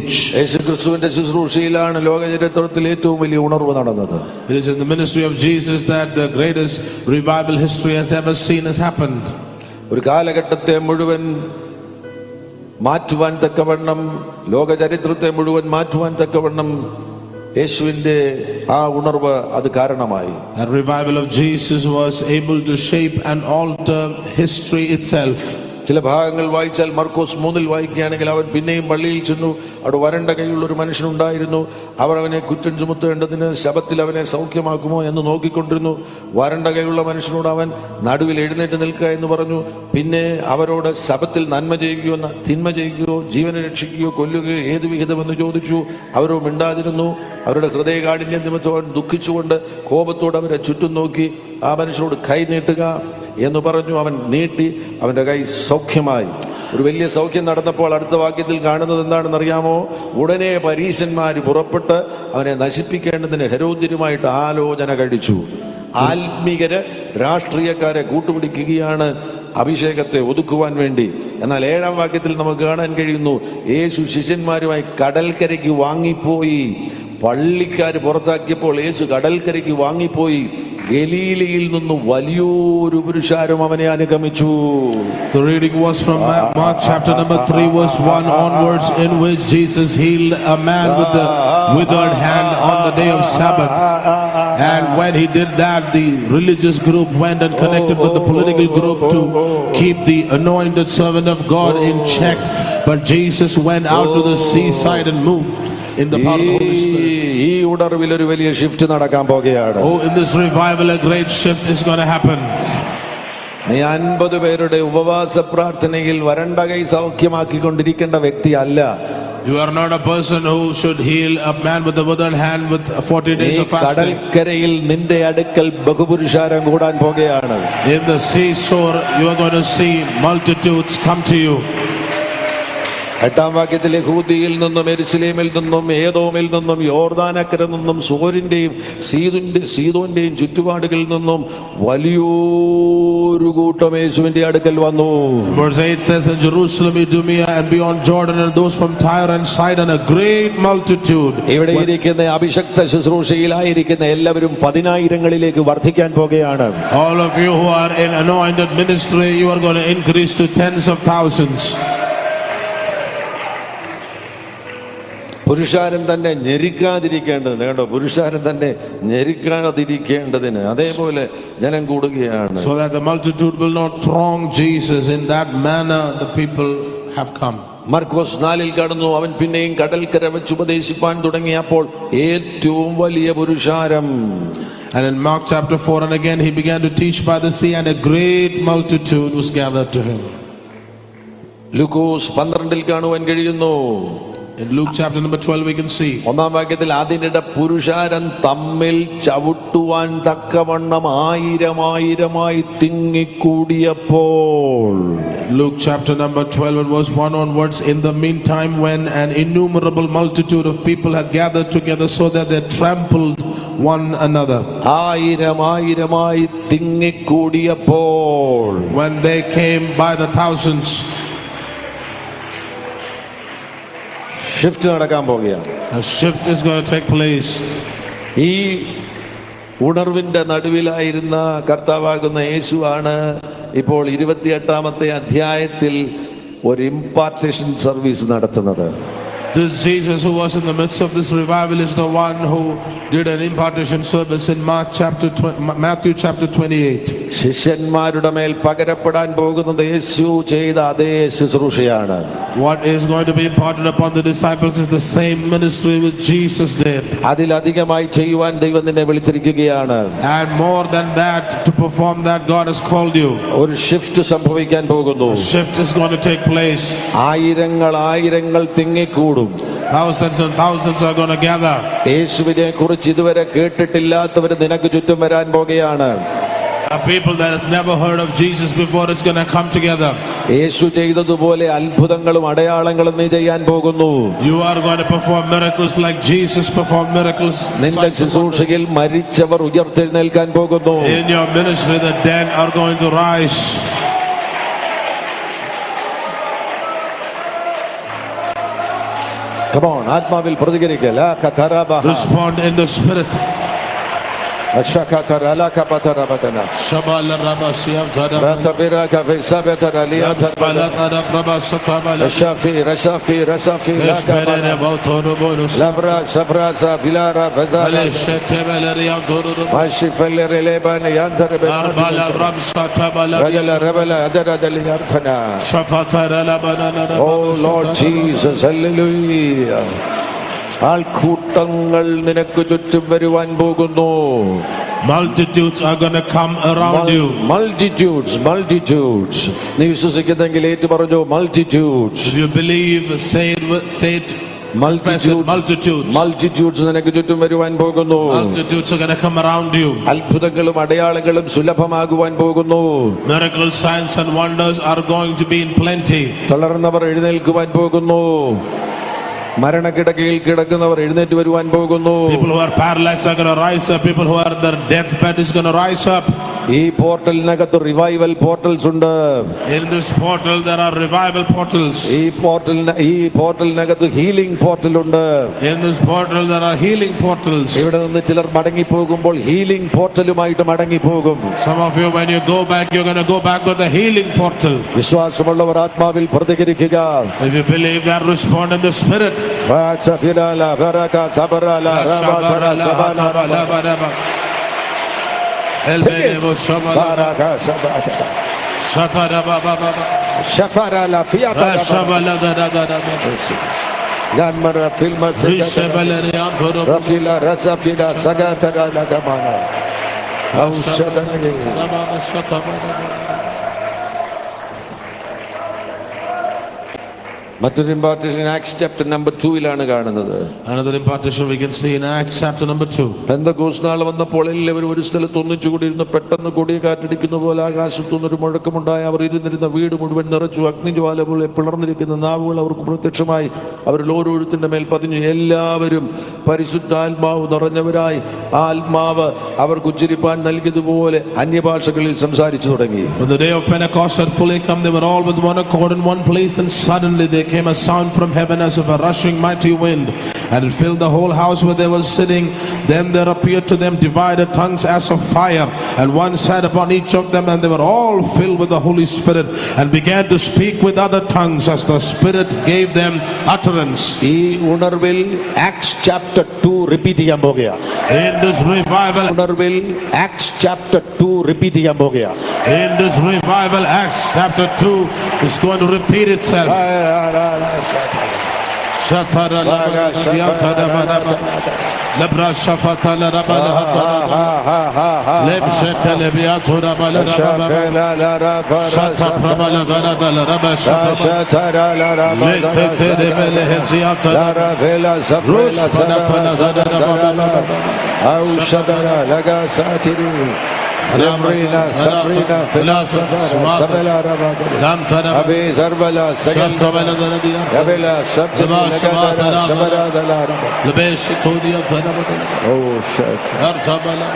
age. യേശുക്രിസ്തുവിന്റെ ശുശ്രൂഷയിലാണ് ലോക ചരിത്രത്തിൽ ഏറ്റവും വലിയ ഉണർവ് നടന്നത്. It is in the ministry of Jesus that the greatest revival history has ever seen has happened. ഒരു കാലഘട്ടത്തെ മുഴുവൻ മാറ്റുവാൻ തക്കവണ്ണം, ലോക ചരിത്രത്തെ മുഴുവൻ മാറ്റുവാൻ തക്കവണ്ണം യേശുവിന്റെ ആ ഉണർവ് അത് കാരണമായി. That revival of Jesus was able to shape and alter history itself. ചില ഭാഗങ്ങൾ വായിച്ചാൽ മർക്കോസ് 3 വായിക്കുകയാണെങ്കിൽ അവൻ പിന്നെയും പള്ളിയിൽ ചെന്നു. അവിടെ വരണ്ട കൈയുള്ള ഒരു മനുഷ്യനുണ്ടായിരുന്നു. അവർ അവനെ കുറ്റം ചുമത്തേണ്ടതിന് ശബത്തിൽ അവനെ സൗഖ്യമാക്കുമോ എന്ന് നോക്കിക്കൊണ്ടിരുന്നു. വരണ്ട കൈയുള്ള മനുഷ്യനോട് അവൻ നടുവിൽ എഴുന്നേറ്റ് നിൽക്കുക എന്ന് പറഞ്ഞു. പിന്നെ അവരോട് ശബത്തിൽ നന്മ ചെയ്യുകയോ തിന്മ ചെയ്യുകയോ ജീവനെ രക്ഷിക്കുകയോ കൊല്ലുകയോ ഏത് വിഹിതമെന്ന് ചോദിച്ചു. അവരോ മിണ്ടാതിരുന്നു. അവരുടെ ഹൃദയകാഠിന്യം നിമിത്തം അവൻ ദുഃഖിച്ചുകൊണ്ട് കോപത്തോട് അവരെ ചുറ്റും നോക്കി ആ മനുഷ്യനോട് കൈ നീട്ടുക എന്ന് പറഞ്ഞു. അവൻ നീട്ടി, അവന്റെ കൈ സൗഖ്യമായി. ഒരു വലിയ സൗഖ്യം നടന്നപ്പോൾ അടുത്ത വാക്യത്തിൽ കാണുന്നത് എന്താണെന്ന് അറിയാമോ? ഉടനെ പരീശന്മാര് പുറപ്പെട്ട് അവനെ നശിപ്പിക്കേണ്ടതിന് ഹെരോദ്യരുമായിട്ട് ആലോചന കഴിച്ചു. ആത്മീകര് രാഷ്ട്രീയക്കാരെ കൂട്ടുപിടിക്കുകയാണ് അഭിഷേകത്തെ ഒതുക്കുവാൻ വേണ്ടി. എന്നാൽ 7-ാം വാക്യത്തിൽ നമുക്ക് കാണാൻ കഴിയുന്നു, യേശു ശിഷ്യന്മാരുമായി കടൽക്കരയ്ക്ക് വാങ്ങിപ്പോയി. പള്ളിക്കാര് പുറത്താക്കിയപ്പോൾ യേശു കടൽക്കരയ്ക്ക് വാങ്ങിപ്പോയി. ഗലീലയിൽ നിന്ന് വലിയൊരു പുരുഷാരം അവനെ അനുഗമിച്ചു. The reading was from Mark chapter number 3 verse 1 onwards, in which Jesus healed a man with the withered hand on the day of Sabbath. And when he did that, the religious group went and connected with the political group to keep the anointed servant of God in check. But Jesus went out to the seaside and moved in the power of the Holy Spirit. ഈ ഉണർവിൽ ഒരു വലിയ shift നടക്കാൻ പോകുകയാണ്. Oh, in this revival a great shift is going to happen. നീ 50 പേരുടെ ഉപവാസ പ്രാർത്ഥനയിൽ വരണ്ട കൈ സൗഖ്യമാക്കിക്കൊണ്ടിരിക്കേണ്ട വ്യക്തി അല്ല. You are not a person who should heal a man with a withered hand with 40 days of fasting. കടൽക്കരയിൽ നിന്റെ അടുക്കൽ ബഹുപുരുഷാരം കൂടാൻ പോകുകയാണ്. In the seashore you are going to see multitudes come to you. 8-ാം വാക്യത്തിൽ യഹൂദിയിൽ നിന്നും യെരൂശലേമിൽ നിന്നും ഏദോമിൽ നിന്നും യോർദാനക്കര നിന്നും സോരിന്റെയും സീദോന്റെയും ചുറ്റുപാടുകളിൽ നിന്നും വലിയൊരു കൂട്ടം യേശുവിന്റെ അടുക്കൽ വന്നു. Verse 8 says, in Jerusalem, Idumea and beyond Jordan, and those from Tyre and Sidon, a great multitude. ഇവിടെ ഇരിക്കുന്ന അഭിഷക്ത ശുശ്രൂഷയിലായിരിക്കുന്ന എല്ലാവരും 10,000ങ്ങളിലേക്ക് വർദ്ധിക്കാൻ പോകുകയാണ്. All of you who are in anointed ministry, you are going to increase to tens of thousands. പുരുഷാരം തന്നെ ഞെരിക്കാതിരിക്കേണ്ടതിന്, കേട്ടോ, പുരുഷാരം തന്നെ ഞെരിക്കാതിരിക്കേണ്ടതിന് അതേപോലെ ജനം കൂടുകയാണ്. So that the multitude will not throng Jesus. In that manner the people have come. മർക്കോസ് 4 കടന്നു. അവൻ പിന്നെയും കടൽക്കര വെച്ച് ഉപദേശിപ്പാൻ തുടങ്ങിയപ്പോൾ ഏറ്റവും വലിയ പുരുഷാരം. And in Mark chapter 4, and again he began to teach by the sea, and a great multitude was gathered to him. ലൂക്കോസ് 12 കാണുവാൻ കഴിയുന്നു. In Luke chapter number 12 we can see. 1-ാം വാക്യത്തിൽ അതിനിടെ പുരുഷാരം തമ്മിൽ ചവിട്ടുവാൻ തക്കവണ്ണം 1000 തിങ്ങിക്കൂടിയപ്പോൾ. Luke chapter number 12 and verse 1 onwards, in the meantime when an innumerable multitude of people had gathered together so that they trampled one another. 1000 തിങ്ങിക്കൂടിയപ്പോൾ, when they came by the thousands. Shift നടക്കാൻ പോകുകയാണ്. A shift is going to take place. ഈ ഉണർവിന്റെ നടുവിലായിരുന്ന കർത്താവാകുന്ന യേശുവാണ് ഇപ്പോൾ 28-ാമത്തെ അധ്യായത്തിൽ ഒരു impartation service നടത്തുന്നത്. This Jesus who was in the midst of this revival is the one who did an impartation service in Matthew chapter 28. ശിഷ്യന്മാരുടെ മേൽ പകരപ്പെടാൻ പോകുന്നത് യേശു ചെയ്ത അതേ ശുശ്രൂഷയാണ്. What is going to be imparted upon the disciples is the same ministry which Jesus did. അതിലധികമായി ചെയ്യുവാൻ ദൈവം നിന്നെ വിളിച്ചിരിക്കുകയാണ്. And more than that, to perform that, God has called you. ഒരു ഷിഫ്റ്റ് സംഭവിക്കാൻ പോകുന്നു. A shift is going to take place. ആയിരങ്ങൾ തിങ്ങിക്കൂടും. Thousands and thousands are going to gather. യേശുവിനെ കുറിച്ച് ഇതുവരെ കേട്ടിട്ടില്ലാത്തവർ നിനക്ക് ചുറ്റും വരാൻ പോകുകയാണ്. A people that has never heard of Jesus before is going to come together. യേശു ചെയ്തതുപോലെ അത്ഭുതങ്ങളും അടയാളങ്ങളും നീ ചെയ്യാൻ പോകുന്നു. You are going to perform miracles like Jesus performed miracles. നിന്റെ ശുശ്രൂഷയിൽ മരിച്ചവർ ഉയർത്തെഴുന്നേൽക്കാൻ പോകുന്നു. In your ministry the dead are going to rise. Come on, ആത്മാവിൽ പ്രതികരിക്കുക. ലാ കതറബഹ Respond in the spirit. അശകതറ ലാ കപതറബതന Shabala Rabba Siam Tada. റതബിറ കഫസബതറ ലിയതറ Shabala Tada Rabba Satabala. റശഫി റശഫി റശഫി ലാ Espere കബന Bautoro Bonus. ലബ്ര സബ്രസ ബിലാര ബസാല Ale Shetemeleriam Doro. മാഷിഫൽ റിലേബൻ യന്തർ Arbala Ram Satabala. റജല റബല അദരദ ലിയർതന. Shafatara Labana. Oh Lord Jesus, hallelujah. ആൾക്കൂട്ടങ്ങൾ നിനക്ക് ചുറ്റും വരുവാൻ പോകുന്നു. Multitudes are going to come around you. Multitudes. നീ വിശ്വസിക്കുന്നെങ്കിൽ ഏറ്റു പറഞ്ഞു multitudes. If you believe, say it. Multitudes നിനക്ക് ചുറ്റും വരുവാൻ പോകുന്നു. Multitudes are going to come around you. അത്ഭുതങ്ങളും അടയാളങ്ങളും സുലഭമാകുവാൻ പോകുന്നു. Miracles, signs and wonders are going to be in plenty. തളർന്നവർ എഴുന്നേൽക്കുവാൻ പോകുന്നു. മരണക്കിടക്കയിൽ കിടക്കുന്നവർ എഴുന്നേറ്റ് വരുവാൻ പോകുന്നു. People who are paralyzed are going to rise up. People who are in their deathbed is going to rise up. ഈ പോർട്ടലിനകത്ത് revival portals ഉണ്ട്. In this portal there are revival portals. ഈ പോർട്ടലിനകത്ത് healing portal ഉണ്ട്. In this portal there are healing portals. ഇവിടെ നിന്ന് ചിലർ മടങ്ങി പോകുമ്പോൾ healing പോർട്ടലുമായിട്ട് മടങ്ങി പോകും. Some of you, when you go back, you're going to go back with the healing portal. വിശ്വാസമുള്ളവർ ആത്മാവിൽ പ്രതികരിക്കുക. If you believe that, respond in the spirit. മറ്റൊരു ഇമ്പാർട്ടേഷൻ ആക്ട്സ് ചാപ്റ്റർ നമ്പർ 2 കാണുന്നത്. Another impartation we can see in Acts chapter number 2. Pentecost നാൾ വന്നപ്പോൾ എല്ലാവരും ഒരു സ്ഥലത്ത് ഒന്നിച്ചു കൂടിയിരുന്ന് പെട്ടെന്ന് കൊടിയ കാറ്റടിക്കുന്ന പോലെ ആകാശത്തുനിന്നൊരു മുഴക്കമുണ്ടായി. അവർ ഇരുന്നിരുന്ന വീട് മുഴുവൻ നിറച്ചു. അഗ്നിജ്വാല പോലെ പിളർന്നിരിക്കുന്ന നാവുകൾ അവർക്ക് പ്രത്യക്ഷമായി. അവരിൽ ഓരോരുത്തരുടെ മേൽ പതിഞ്ഞു. എല്ലാവരും പരിശുദ്ധാത്മാവ് നിറഞ്ഞവരായി ആത്മാവ് അവർക്ക് ഉച്ചരിപ്പാൻ നൽകിയതുപോലെ അന്യഭാഷകളിൽ സംസാരിച്ചു തുടങ്ങി. When the day of Pentecost had fully come, they were all with one accord in one place, and suddenly there came a sound from heaven as of a rushing mighty wind, and it filled the whole house where they were sitting. Then there appeared to them divided tongues as of fire, and one sat upon each of them, and they were all filled with the Holy Spirit and began to speak with other tongues as the Spirit gave them utterance. ഈ ഉണർവിൽ Acts chapter 2 repeat ചെയ്യാൻ പോകുകയാണ്. In this revival, ഉണർവിൽ Acts chapter 2 repeat ചെയ്യാൻ പോകുകയാണ്. in this revival, Acts chapter 2 is going to repeat itself. Shatara Labra Shafatala Rabala Leb Shetele Biatura Bala Shata Prabala Garadala Rabba Shatara Lete Bele Heziata Rush Panatana Zadara Aushadara Laga Satiri Sabrina Philosopher Sabela Rabada Abe Zarbala Sagal Abela Sabela Sabara Dalara Lebesh Todia Oh Chef Artabala